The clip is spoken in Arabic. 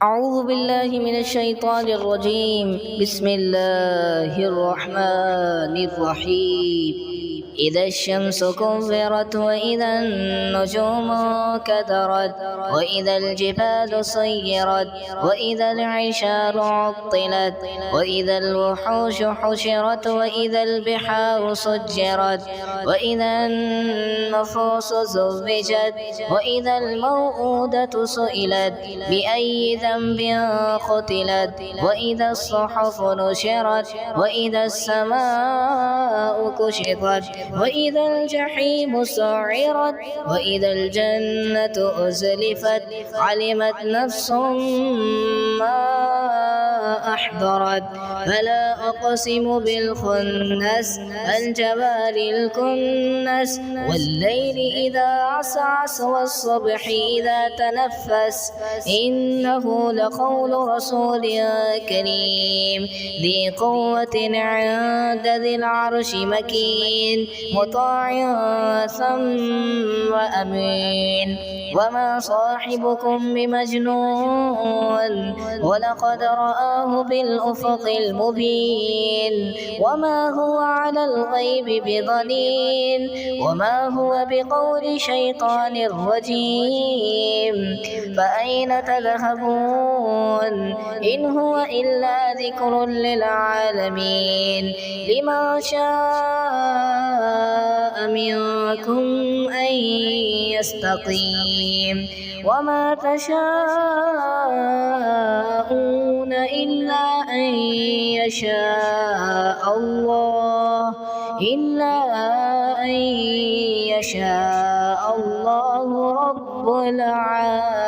أعوذ بالله من الشيطان الرجيم. بسم الله الرحمن الرحيم. إذا الشمس كورت وإذا النجوم كدرت وإذا الجبال سيرت وإذا العشار عطلت وإذا الوحوش حشرت وإذا البحار سجرت وإذا النفوس زوجت وإذا الموءودة سئلت بأي ذنب قتلت وإذا الصحف نشرت وإذا السماء كشطت وإذا الجحيم سعرت وإذا الجنة أزلفت علمت نفس ما أحضرت فلا أقسم بالخنس الجبال الكنس والليل إذا عسعس والصبح إذا تنفس إنه لقول رسول كريم ذي قوة عند ذي العرش مكين مطاع ثم أمين وما صاحبكم بمجنون ولقد رآه بالأفق المبين وما هو على الغيب بضنين وما هو بقول شيطان رجيم فأين تذهبون إن هو إلا ذكر للعالمين لمن شاء منكم أن يستقيم وما تشاءون إلا أن يشاء الله رب العالمين.